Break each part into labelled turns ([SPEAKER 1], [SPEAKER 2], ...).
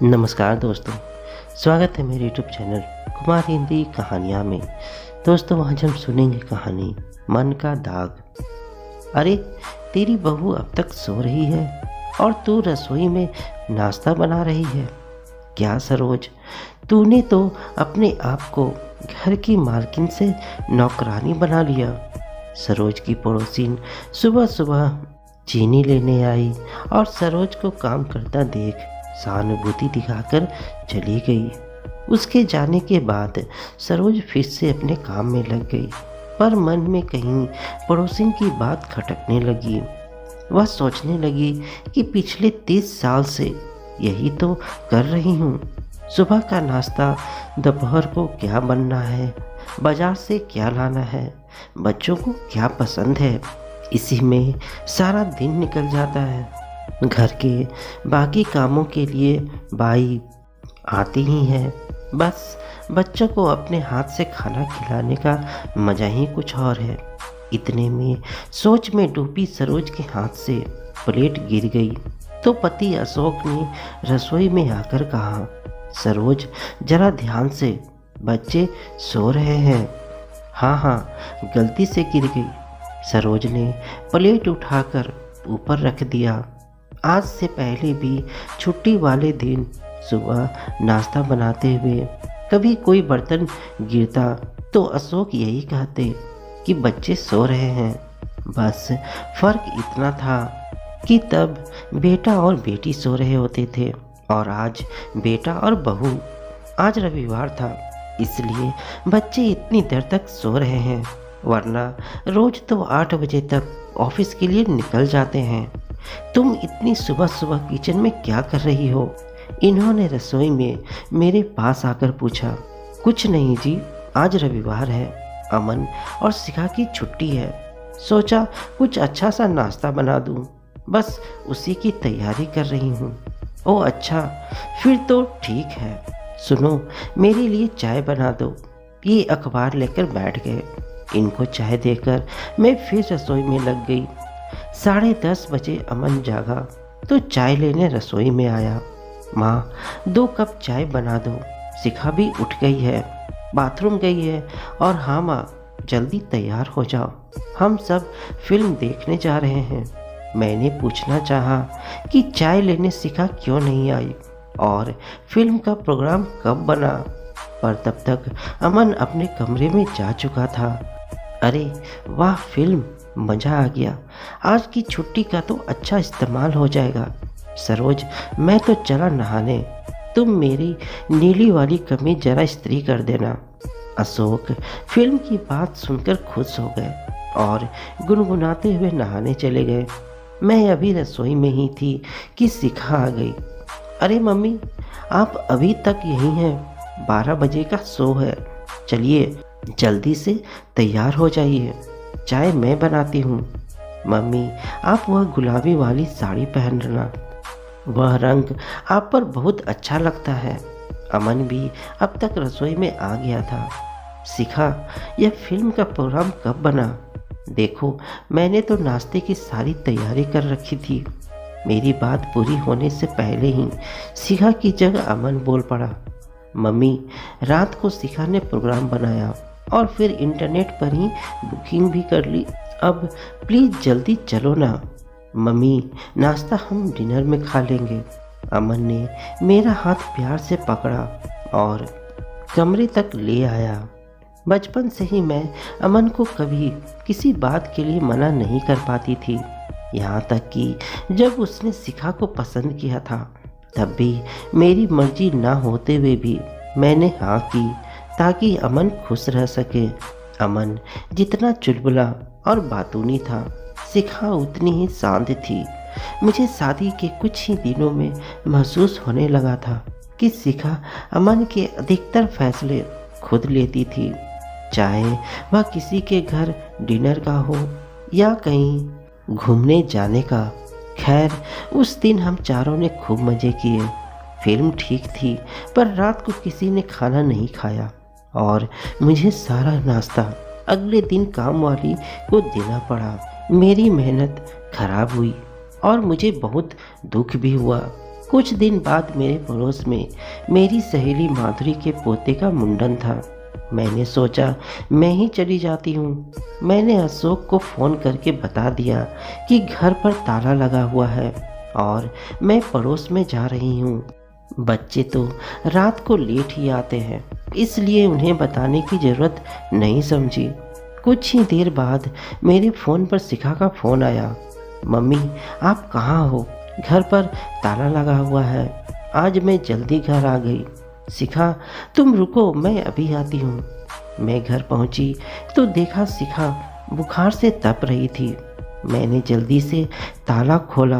[SPEAKER 1] नमस्कार दोस्तों, स्वागत है मेरे यूट्यूब चैनल कुमार हिंदी कहानियाँ में। दोस्तों, आज हम सुनेंगे कहानी मन का दाग। अरे, तेरी बहू अब तक सो रही है और तू रसोई में नाश्ता बना रही है क्या सरोज? तूने तो अपने आप को घर की मालकिन से नौकरानी बना लिया। सरोज की पड़ोसिन सुबह सुबह चीनी लेने आई और सरोज को काम करता देख सहानुभूति दिखाकर चली गई। उसके जाने के बाद सरोज फिर से अपने काम में लग गई, पर मन में कहीं पड़ोसिन की बात खटकने लगी। वह सोचने लगी कि पिछले 30 साल से यही तो कर रही हूँ। सुबह का नाश्ता, दोपहर को क्या बनना है, बाजार से क्या लाना है, बच्चों को क्या पसंद है, इसी में सारा दिन निकल जाता है। घर के बाकी कामों के लिए बाई आती ही है। बस बच्चों को अपने हाथ से खाना खिलाने का मज़ा ही कुछ और है। इतने में सोच में डूबी सरोज के हाथ से प्लेट गिर गई तो पति अशोक ने रसोई में आकर कहा, सरोज जरा ध्यान से, बच्चे सो रहे हैं। हाँ, गलती से गिर गई। सरोज ने प्लेट उठाकर ऊपर रख दिया। आज से पहले भी छुट्टी वाले दिन सुबह नाश्ता बनाते हुए कभी कोई बर्तन गिरता तो अशोक यही कहते कि बच्चे सो रहे हैं। बस फर्क इतना था कि तब बेटा और बेटी सो रहे होते थे और आज बेटा और बहू। आज रविवार था, इसलिए बच्चे इतनी देर तक सो रहे हैं, वरना रोज तो 8 बजे तक ऑफिस के लिए निकल जाते हैं। तुम इतनी सुबह सुबह किचन में क्या कर रही हो? इन्होंने रसोई में मेरे पास आकर पूछा। कुछ नहीं जी, आज रविवार है, अमन और शिखा की छुट्टी है। सोचा कुछ अच्छा सा नाश्ता बना दूं, बस उसी की तैयारी कर रही हूँ। ओह अच्छा, फिर तो ठीक है। सुनो, मेरे लिए चाय बना दो। ये अखबार लेकर बैठ गए। इनको चाय देकर मैं फिर रसोई में लग गई। 10:30 बजे अमन जागा तो चाय लेने रसोई में आया। माँ, 2 कप चाय बना दो। शिखा भी उठ गई है, बाथरूम गई है। और हाँ माँ, जल्दी तैयार हो जाओ, हम सब फिल्म देखने जा रहे हैं। मैंने पूछना चाहा कि चाय लेने शिखा क्यों नहीं आई और फिल्म का प्रोग्राम कब बना, पर तब तक अमन अपने कमरे में जा चुका था। अरे वाह, फिल्म, मज़ा आ गया। आज की छुट्टी का तो अच्छा इस्तेमाल हो जाएगा। सरोज, मैं तो चला नहाने, तुम मेरी नीली वाली कमीज जरा इस्त्री कर देना। अशोक फिल्म की बात सुनकर खुश हो गए और गुनगुनाते हुए नहाने चले गए। मैं अभी रसोई में ही थी कि शिखा आ गई। अरे मम्मी, आप अभी तक यहीं हैं? 12 बजे का शो है, चलिए जल्दी से तैयार हो जाइए, चाय मैं बनाती हूँ। मम्मी, आप वह गुलाबी वाली साड़ी पहन लेना, वह रंग आप पर बहुत अच्छा लगता है। अमन भी अब तक रसोई में आ गया था। शिखा, यह फिल्म का प्रोग्राम कब बना? देखो, मैंने तो नाश्ते की सारी तैयारी कर रखी थी। मेरी बात पूरी होने से पहले ही शिखा की जगह अमन बोल पड़ा। मम्मी, रात को शिखा ने प्रोग्राम बनाया और फिर इंटरनेट पर ही बुकिंग भी कर ली। अब प्लीज़ जल्दी चलो ना। मम्मी, नाश्ता हम डिनर में खा लेंगे। अमन ने मेरा हाथ प्यार से पकड़ा और कमरे तक ले आया। बचपन से ही मैं अमन को कभी किसी बात के लिए मना नहीं कर पाती थी। यहाँ तक कि जब उसने शिखा को पसंद किया था, तब भी मेरी मर्जी ना होते हुए भी मैंने हाँ की ताकि अमन खुश रह सके। अमन जितना चुलबुला और बातूनी था, शिखा उतनी ही शांत थी। मुझे शादी के कुछ ही दिनों में महसूस होने लगा था कि शिखा अमन के अधिकतर फैसले खुद लेती थी, चाहे वह किसी के घर डिनर का हो या कहीं घूमने जाने का। खैर, उस दिन हम चारों ने खूब मज़े किए। फिल्म ठीक थी, पर रात को किसी ने खाना नहीं खाया और मुझे सारा नाश्ता अगले दिन काम वाली को देना पड़ा। मेरी मेहनत खराब हुई और मुझे बहुत दुख भी हुआ। कुछ दिन बाद मेरे पड़ोस में मेरी सहेली माधुरी के पोते का मुंडन था। मैंने सोचा मैं ही चली जाती हूँ। मैंने अशोक को फ़ोन करके बता दिया कि घर पर ताला लगा हुआ है और मैं पड़ोस में जा रही हूँ। बच्चे तो रात को लेट ही आते हैं, इसलिए उन्हें बताने की ज़रूरत नहीं समझी। कुछ ही देर बाद मेरे फ़ोन पर शिखा का फ़ोन आया। मम्मी, आप कहाँ हो? घर पर ताला लगा हुआ है। आज मैं जल्दी घर आ गई। शिखा, तुम रुको, मैं अभी आती हूँ। मैं घर पहुँची तो देखा शिखा बुखार से तप रही थी। मैंने जल्दी से ताला खोला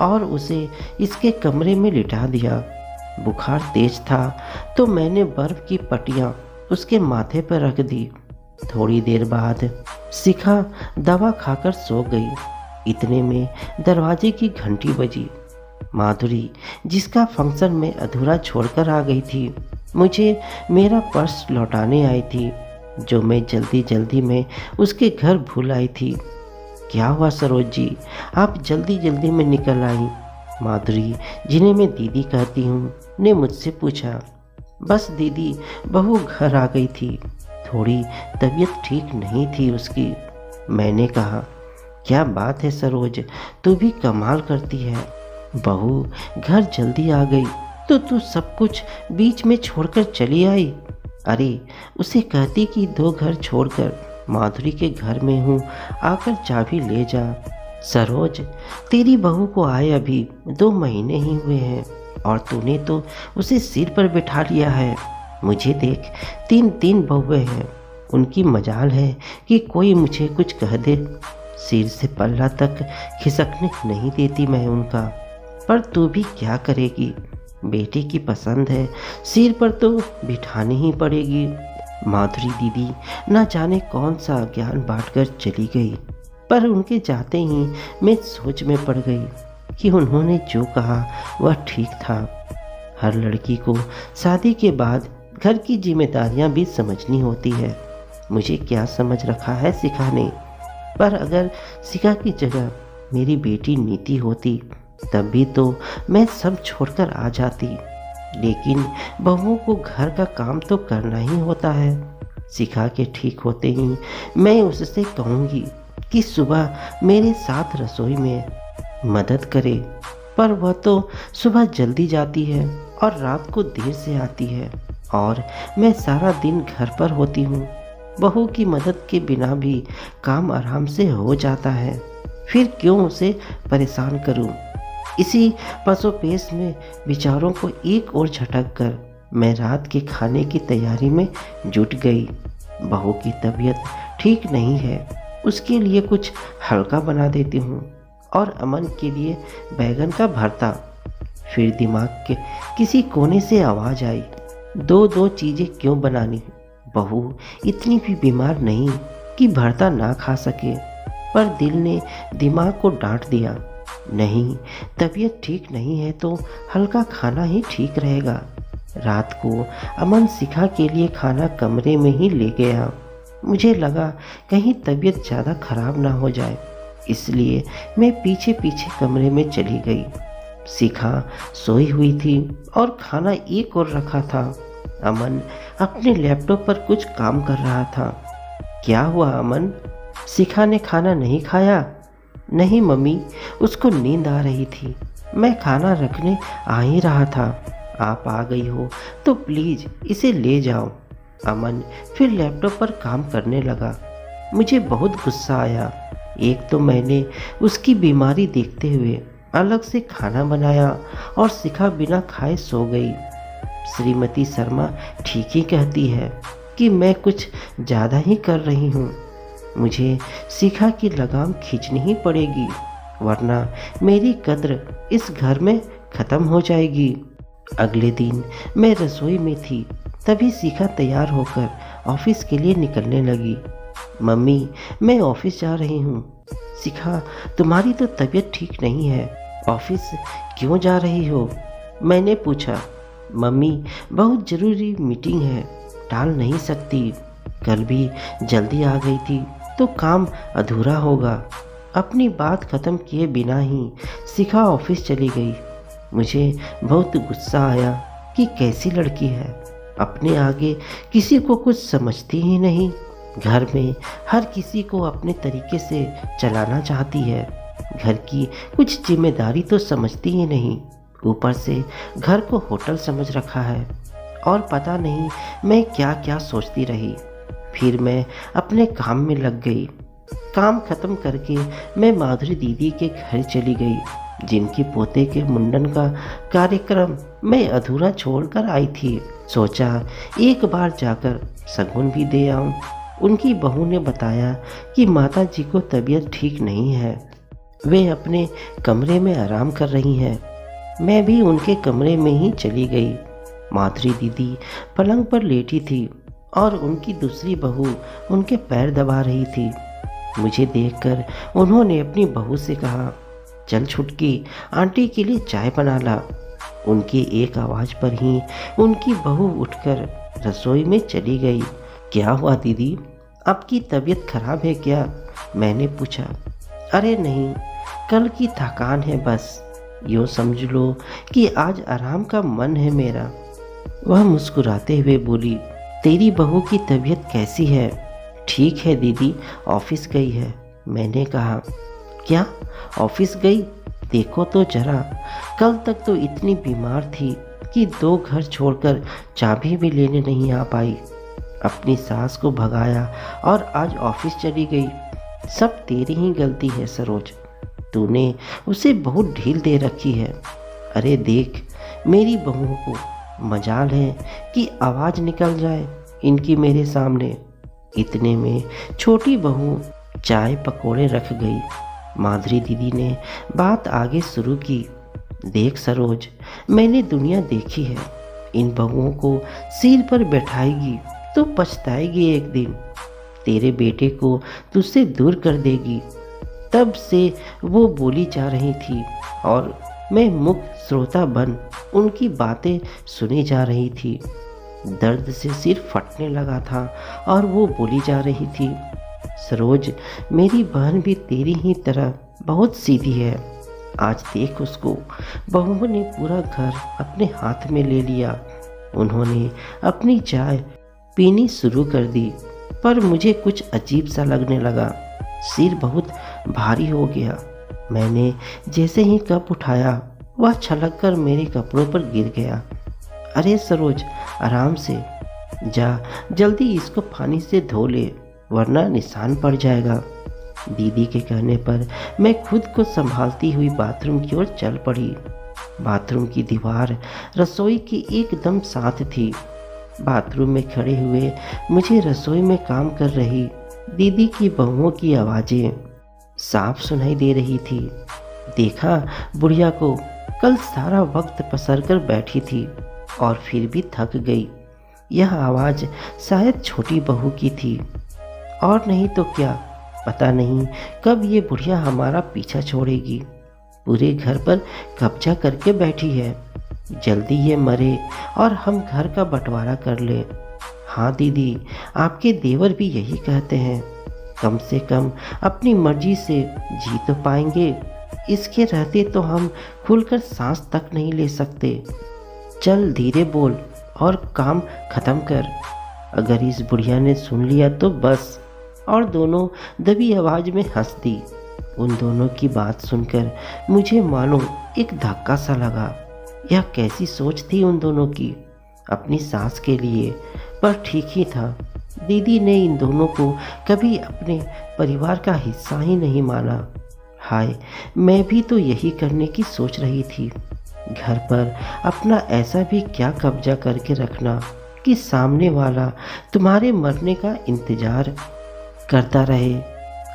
[SPEAKER 1] और उसे इसके कमरे में लिटा दिया। बुखार तेज था तो मैंने बर्फ़ की पट्टियाँ उसके माथे पर रख दी। थोड़ी देर बाद शिखा दवा खाकर सो गई। इतने में दरवाजे की घंटी बजी। माधुरी, जिसका फंक्शन में अधूरा छोड़कर आ गई थी, मुझे मेरा पर्स लौटाने आई थी, जो मैं जल्दी जल्दी में उसके घर भूल आई थी। क्या हुआ सरोज जी, आप जल्दी जल्दी में निकल आई? माधुरी, जिन्हें मैं दीदी कहती हूँ, ने मुझसे पूछा। बस दीदी, बहू घर आ गई थी। थोड़ी तबीयत ठीक नहीं थी उसकी। मैंने कहा, क्या बात है सरोज, तू भी कमाल करती है। बहू घर जल्दी आ गई तो तू सब कुछ बीच में छोड़कर चली आई। अरे, उसे कहती कि 2 घर छोड़कर माधुरी के घर में हूँ, आकर चाबी ले जा। सरोज, तेरी बहू को आए अभी 2 महीने ही हुए हैं और तूने तो उसे सिर पर बिठा लिया है। मुझे देख, 3 बहुएं हैं। उनकी मजाल है कि कोई मुझे कुछ कह दे। सिर से पल्ला तक खिसकने नहीं देती मैं उनका। पर तू भी क्या करेगी, बेटे की पसंद है, सिर पर तो बिठानी ही पड़ेगी। माधुरी दीदी न जाने कौन सा ज्ञान बांटकर चली गई, पर उनके जाते ही मैं सोच में पड़ गई कि उन्होंने जो कहा वह ठीक था। हर लड़की को शादी के बाद घर की जिम्मेदारियां भी समझनी होती है। मुझे क्या समझ रखा है शिखा ने, पर अगर शिखा की जगह मेरी बेटी नीति होती तब भी तो मैं सब छोड़कर आ जाती। लेकिन बहुओं को घर का काम तो करना ही होता है। शिखा के ठीक होते ही मैं उससे कहूँगी कि सुबह मेरे साथ रसोई में मदद करे, पर वह तो सुबह जल्दी जाती है और रात को देर से आती है और मैं सारा दिन घर पर होती हूँ। बहू की मदद के बिना भी काम आराम से हो जाता है, फिर क्यों उसे परेशान करूं? इसी पसोपेश में विचारों को एक ओर झटक कर मैं रात के खाने की तैयारी में जुट गई। बहू की तबीयत ठीक नहीं है, उसके लिए कुछ हल्का बना देती हूँ और अमन के लिए बैगन का भरता। फिर दिमाग के किसी कोने से आवाज़ आई, 2 चीज़ें क्यों बनानी? बहू इतनी भी बीमार नहीं कि भरता ना खा सके। पर दिल ने दिमाग को डांट दिया, नहीं, तबीयत ठीक नहीं है तो हल्का खाना ही ठीक रहेगा। रात को अमन शिखा के लिए खाना कमरे में ही ले गया। मुझे लगा कहीं तबीयत ज़्यादा खराब ना हो जाए, इसलिए मैं पीछे पीछे कमरे में चली गई। शिखा सोई हुई थी और खाना एक और रखा था। अमन अपने लैपटॉप पर कुछ काम कर रहा था। क्या हुआ अमन? शिखा ने खाना नहीं खाया? नहीं मम्मी, उसको नींद आ रही थी, मैं खाना रखने आ ही रहा था। आप आ गई हो तो प्लीज़ इसे ले जाओ। अमन फिर लैपटॉप पर काम करने लगा। मुझे बहुत गुस्सा आया। एक तो मैंने उसकी बीमारी देखते हुए अलग से खाना बनाया और शिखा बिना खाए सो गई। श्रीमती शर्मा ठीक ही कहती है कि मैं कुछ ज़्यादा ही कर रही हूँ। मुझे शिखा की लगाम खींचनी ही पड़ेगी, वरना मेरी कद्र इस घर में ख़त्म हो जाएगी। अगले दिन मैं रसोई में थी, तभी शिखा तैयार होकर ऑफिस के लिए निकलने लगी। मम्मी, मैं ऑफिस जा रही हूँ। शिखा, तुम्हारी तो तबीयत ठीक नहीं है, ऑफिस क्यों जा रही हो? मैंने पूछा। मम्मी, बहुत ज़रूरी मीटिंग है, टाल नहीं सकती। कल भी जल्दी आ गई थी तो काम अधूरा होगा। अपनी बात ख़त्म किए बिना ही शिखा ऑफिस चली गई। मुझे बहुत गुस्सा आया कि कैसी लड़की है, अपने आगे किसी को कुछ समझती ही नहीं, घर में हर किसी को अपने तरीके से चलाना चाहती है, घर की कुछ जिम्मेदारी तो समझती ही नहीं, ऊपर से घर को होटल समझ रखा है। और पता नहीं मैं क्या क्या सोचती रही। फिर मैं अपने काम में लग गई। काम खत्म करके मैं माधुरी दीदी के घर चली गई, जिनकी पोते के मुंडन का कार्यक्रम मैं अधूरा छोड़कर आई थी। सोचा एक बार जाकर शगुन भी दे आऊं। उनकी बहू ने बताया कि माता जी को तबीयत ठीक नहीं है, वे अपने कमरे में आराम कर रही हैं। मैं भी उनके कमरे में ही चली गई। माधुरी दीदी पलंग पर लेटी थी और उनकी दूसरी बहू उनके पैर दबा रही थी। मुझे देखकर उन्होंने अपनी बहू से कहा, चल छुटकी, आंटी के लिए चाय बना ला। उनकी एक आवाज़ पर ही उनकी बहू उठकर रसोई में चली गई। क्या हुआ दीदी, आपकी तबीयत खराब है क्या? मैंने पूछा। अरे नहीं, कल की थकान है बस, यूँ समझ लो कि आज आराम का मन है मेरा। वह मुस्कुराते हुए बोली, तेरी बहू की तबीयत कैसी है? ठीक है दीदी, ऑफिस गई है। मैंने कहा, क्या ऑफिस गई? देखो तो जरा, कल तक तो इतनी बीमार थी कि 2 घर छोड़कर चाबी भी लेने नहीं आ पाई। अपनी सास को भगाया और आज ऑफिस चली गई। सब तेरी ही गलती है सरोज, तूने उसे बहुत ढील दे रखी है। अरे देख, मेरी बहू को मजाल है कि आवाज़ निकल जाए इनकी मेरे सामने। इतने में छोटी बहू चाय पकोड़े रख गई। माधुरी दीदी ने बात आगे शुरू की। देख सरोज, मैंने दुनिया देखी है, इन बहुओं को सिर पर बैठाएगी तो पछताएगी एक दिन। तेरे बेटे को तुझसे दूर कर देगी। तब से वो बोली जा रही थी और मैं मुख्य श्रोता बन उनकी बातें सुनी जा रही थी। दर्द से सिर फटने लगा था और वो बोली जा रही थी, सरोज, मेरी बहन भी तेरी ही तरह बहुत सीधी है। आज देख उसको, बहुओं ने पूरा घर अपने हाथ में ले लिया। उन्होंने अपनी चाय पीनी शुरू कर दी, पर मुझे कुछ अजीब सा लगने लगा। सिर बहुत भारी हो गया। मैंने जैसे ही कप उठाया, वह छलक कर मेरे कपड़ों पर गिर गया। अरे सरोज, आराम से जा, जल्दी इसको पानी से धो ले, वरना निशान पड़ जाएगा। दीदी के कहने पर मैं खुद को संभालती हुई बाथरूम की ओर चल पड़ी। बाथरूम की दीवार रसोई की एकदम साथ थी। बाथरूम में खड़े हुए मुझे रसोई में काम कर रही दीदी की बहुओं की आवाज़ें साफ सुनाई दे रही थी। देखा बुढ़िया को, कल सारा वक्त पसर कर बैठी थी और फिर भी थक गई। यह आवाज़ शायद छोटी बहू की थी, और नहीं तो क्या, पता नहीं कब ये बुढ़िया हमारा पीछा छोड़ेगी। पूरे घर पर कब्जा करके बैठी है। जल्दी ये मरे और हम घर का बंटवारा कर ले। हाँ दीदी, आपके देवर भी यही कहते हैं। कम से कम अपनी मर्जी से जी तो पाएंगे, इसके रहते तो हम खुलकर सांस तक नहीं ले सकते। चल धीरे बोल और काम खत्म कर। अगर इस बुढ़िया ने सुन लिया तो बस। और दोनों दबी आवाज़ में हंस दी। उन दोनों की बात सुनकर मुझे मानो एक धक्का सा लगा। यह कैसी सोच थी उन दोनों की अपनी सास के लिए, पर ठीक ही था। दीदी ने इन दोनों को कभी अपने परिवार का हिस्सा ही नहीं माना। हाय, मैं भी तो यही करने की सोच रही थी। घर पर अपना ऐसा भी क्या कब्जा करके रखना कि सामने वाला तुम्हारे मरने का इंतजार करता रहे।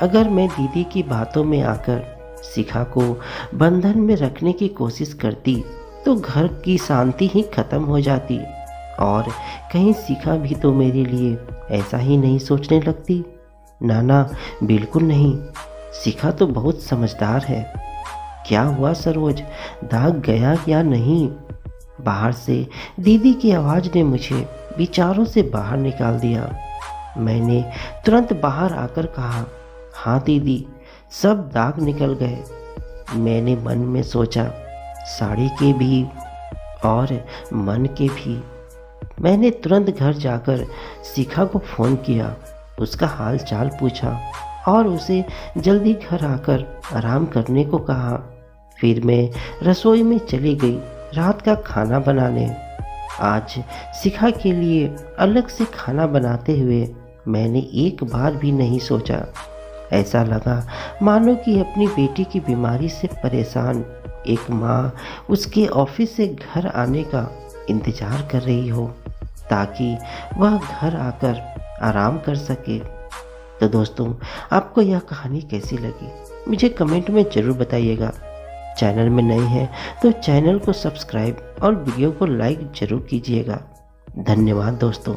[SPEAKER 1] अगर मैं दीदी की बातों में आकर शिखा को बंधन में रखने की कोशिश करती तो घर की शांति ही खत्म हो जाती, और कहीं शिखा भी तो मेरे लिए ऐसा ही नहीं सोचने लगती। ना, बिल्कुल नहीं। शिखा तो बहुत समझदार है। क्या हुआ सरोज, दाग गया या नहीं? बाहर से दीदी की आवाज़ ने मुझे विचारों से बाहर निकाल दिया। मैंने तुरंत बाहर आकर कहा, हाँ दीदी, सब दाग निकल गए। मैंने मन में सोचा, साड़ी के भी और मन के भी। मैंने तुरंत घर जाकर शिखा को फ़ोन किया, उसका हाल चाल पूछा और उसे जल्दी घर आकर आराम करने को कहा। फिर मैं रसोई में चली गई रात का खाना बनाने। आज शिखा के लिए अलग से खाना बनाते हुए मैंने एक बार भी नहीं सोचा। ऐसा लगा मानो कि अपनी बेटी की बीमारी से परेशान एक माँ उसके ऑफिस से घर आने का इंतज़ार कर रही हो ताकि वह घर आकर आराम कर सके। तो दोस्तों, आपको यह कहानी कैसी लगी मुझे कमेंट में ज़रूर बताइएगा। चैनल में नए हैं तो चैनल को सब्सक्राइब और वीडियो को लाइक ज़रूर कीजिएगा। धन्यवाद दोस्तों।